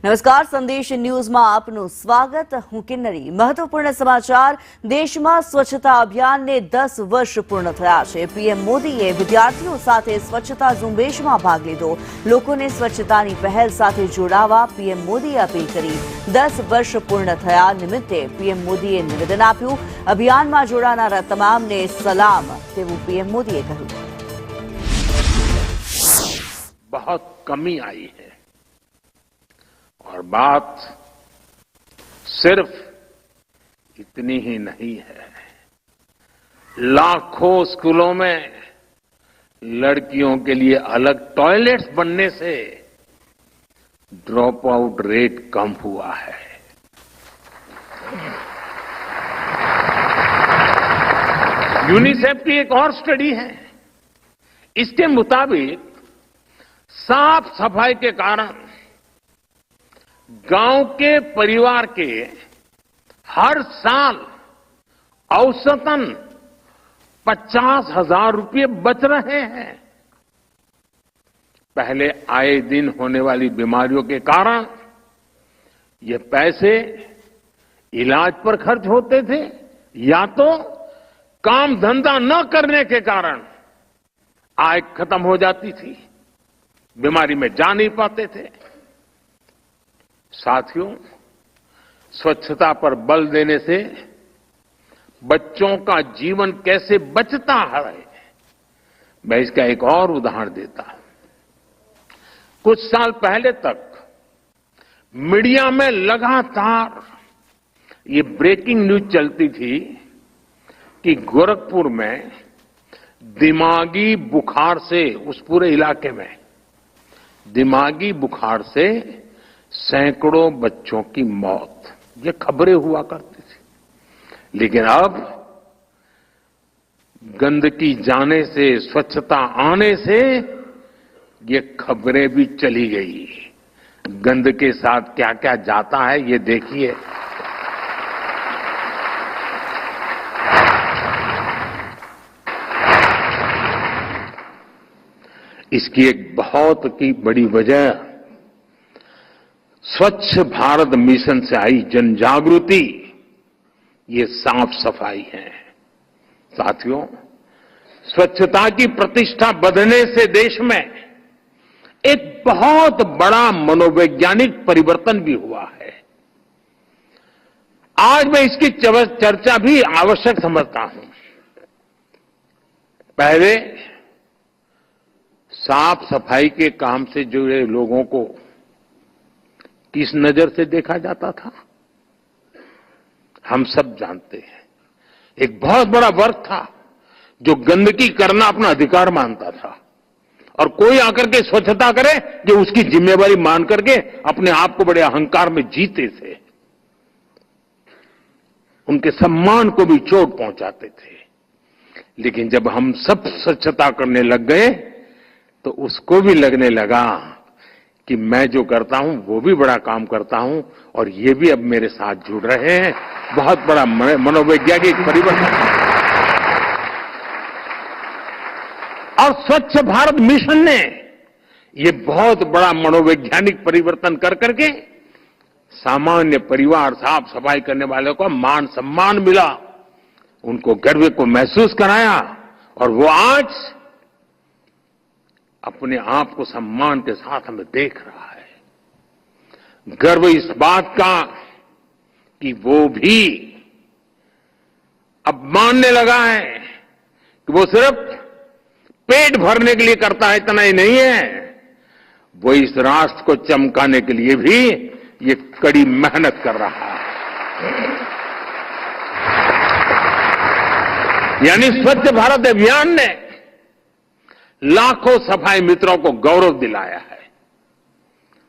નમસ્કાર, સંદેશ ન્યૂઝમાં આપનું સ્વાગત. હું કિન્નરી. મહત્વપૂર્ણ સમાચાર. દેશમાં સ્વચ્છતા અભિયાનને 10 વર્ષ પૂર્ણ થયા છે. પીએમ મોદીએ વિદ્યાર્થીઓ સાથે સ્વચ્છતા ઝુંબેશમાં ભાગ લીધો. લોકોને સ્વચ્છતાની પહેલ સાથે જોડાવા પીએમ મોદીએ અપીલ કરી. 10 વર્ષ પૂર્ણ થયા નિમિત્તે પીએમ મોદીએ નિવેદન આપ્યું. અભિયાનમાં જોડાનારા તમામને સલામ તેવું પીએમ મોદીએ કહ્યું. बहुत कमी आई है और बात सिर्फ इतनी ही नहीं है. लाखों स्कूलों में लड़कियों के लिए अलग टॉयलेट्स बनने से ड्रॉप आउट रेट कम हुआ है. यूनिसेफ की एक और स्टडी है. इसके मुताबिक साफ सफाई के कारण गांव के परिवार के हर साल औसतन 50,000 रुपये बच रहे हैं. पहले आए दिन होने वाली बीमारियों के कारण ये पैसे इलाज पर खर्च होते थे या तो काम धंधा न करने के कारण आय खत्म हो जाती थी, बीमारी में जा नहीं पाते थे. साथियों, स्वच्छता पर बल देने से बच्चों का जीवन कैसे बचता है, मैं इसका एक और उदाहरण देता हूं. कुछ साल पहले तक मीडिया में लगातार ये ब्रेकिंग न्यूज चलती थी कि गोरखपुर में दिमागी बुखार से, उस पूरे इलाके में दिमागी बुखार से सैकड़ों बच्चों की मौत, ये खबरें हुआ करती थी. लेकिन अब गंदगी जाने से, स्वच्छता आने से ये खबरें भी चली गई. गंद के साथ क्या क्या जाता है ये देखिए. इसकी एक बहुत की बड़ी वजह स्वच्छ भारत मिशन से आई जन जागृति, ये साफ सफाई है. साथियों, स्वच्छता की प्रतिष्ठा बढ़ने से देश में एक बहुत बड़ा मनोवैज्ञानिक परिवर्तन भी हुआ है. आज मैं इसकी चर्चा भी आवश्यक समझता हूं. पहले साफ सफाई के काम से जुड़े लोगों को किस नजर से देखा जाता था, हम सब जानते हैं. एक बहुत बड़ा वर्ग था जो गंदगी करना अपना अधिकार मानता था और कोई आकर के स्वच्छता करे जो उसकी जिम्मेवारी मान करके अपने आप को बड़े अहंकार में जीते थे. उनके सम्मान को भी चोट पहुंचाते थे. लेकिन जब हम सब स्वच्छता करने लग गए तो उसको भी लगने लगा कि मैं जो करता हूं वो भी बड़ा काम करता हूं और ये भी अब मेरे साथ जुड़ रहे हैं. बहुत बड़ा मनोवैज्ञानिक परिवर्तन. और स्वच्छ भारत मिशन ने ये बहुत बड़ा मनोवैज्ञानिक परिवर्तन कर करके सामान्य परिवार, साफ सफाई करने वालों को मान सम्मान मिला, उनको गर्व को महसूस कराया और वो आज अपने आप को सम्मान के साथ हमें देख रहा है. गर्व इस बात का कि वो भी अब मानने लगा है कि वो सिर्फ पेट भरने के लिए करता है, इतना ही नहीं है, वो इस राष्ट्र को चमकाने के लिए भी ये कड़ी मेहनत कर रहा है. यानी स्वच्छ भारत अभियान ने लाखों सफाई मित्रों को गौरव दिलाया है.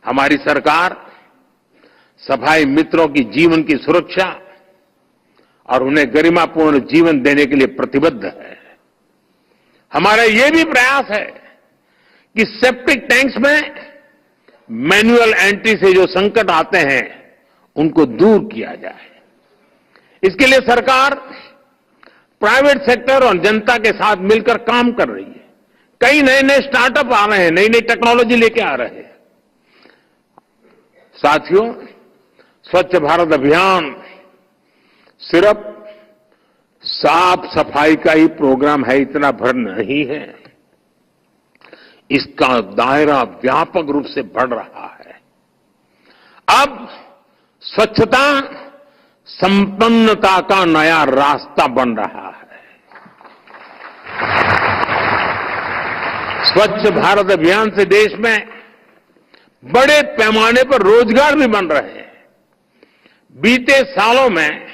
हमारी सरकार सफाई मित्रों की जीवन की सुरक्षा और उन्हें गरिमापूर्ण जीवन देने के लिए प्रतिबद्ध है. हमारा ये भी प्रयास है कि सेप्टिक टैंक्स में मैन्युअल एंट्री से जो संकट आते हैं उनको दूर किया जाए. इसके लिए सरकार प्राइवेट सेक्टर और जनता के साथ मिलकर काम कर रही है. कई नए नए स्टार्टअप आ रहे हैं, नई नई टेक्नोलॉजी लेके आ रहे हैं. साथियों, स्वच्छ भारत अभियान सिर्फ साफ सफाई का ही प्रोग्राम है, इतना भर नहीं है। इसका दायरा व्यापक रूप से बढ़ रहा है। अब स्वच्छता संपन्नता का नया रास्ता बन रहा है। स्वच्छ भारत अभियान से देश में बड़े पैमाने पर रोजगार भी बन रहे हैं। बीते सालों में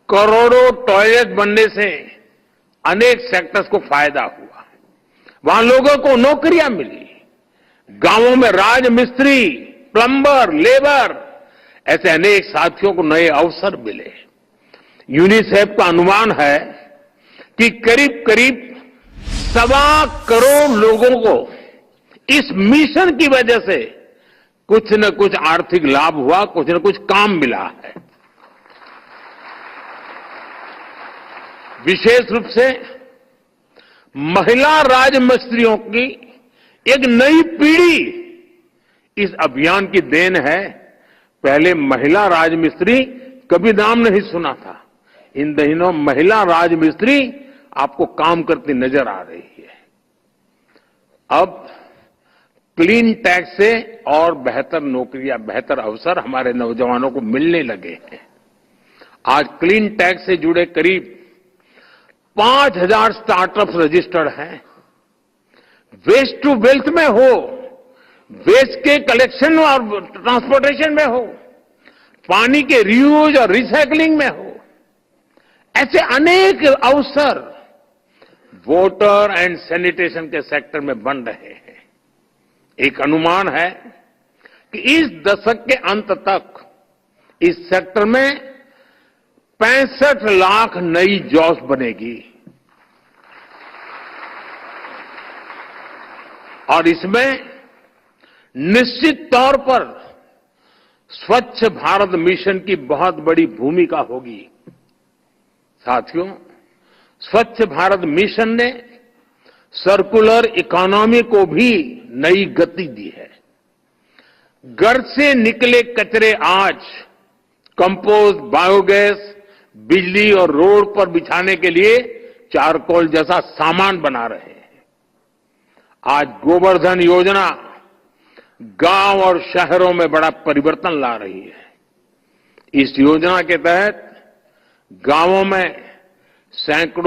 करोड़ों टॉयलेट बनने से अनेक सेक्टर्स को फायदा हुआ। वहां लोगों को नौकरियां मिली। गांवों में राजमिस्त्री, प्लंबर, लेबर ऐसे अनेक साथियों को नए अवसर मिले। यूनिसेफ का अनुमान है कि करीब करीब 1.25 करोड़ लोगों को इस मिशन की वजह से कुछ न कुछ आर्थिक लाभ हुआ, कुछ न कुछ काम मिला है। विशेष रूप से महिला राजमिस्त्रियों की एक नई पीढ़ी इस अभियान की देन है। पहले महिला राजमिस्त्री कभी नाम नहीं सुना था। इन दिनों महिला राजमिस्त्री आपको काम करती नजर आ रही है। अब क्लीन टैक्स से और बेहतर नौकरियां, बेहतर अवसर हमारे नौजवानों को मिलने लगे हैं। आज क्लीन टैक्स से जुड़े करीब 5,000 स्टार्टअप्स रजिस्टर्ड हैं। वेस्ट टू वेल्थ में हो, वेस्ट के कलेक्शन और ट्रांसपोर्टेशन में हो, पानी के रीयूज और रिसाइकलिंग में हो, ऐसे अनेक अवसर वाटर एंड सैनिटेशन के सेक्टर में बन रहे हैं। एक अनुमान है कि इस दशक के अंत तक इस सेक्टर में 65 लाख नई जॉब्स बनेगी और इसमें निश्चित तौर पर स्वच्छ भारत मिशन की बहुत बड़ी भूमिका होगी। साथियों, स्वच्छ भारत मिशन ने सर्कुलर इकोनॉमी को भी नई गति दी है। घर से निकले कचरे आज कंपोस्ट, बायोगैस, बिजली और रोड पर बिछाने के लिए चारकोल जैसा सामान बना रहे हैं। आज गोवर्धन योजना गांव और शहरों में बड़ा परिवर्तन ला रही है। इस योजना के तहत गांवों में सैकड़ों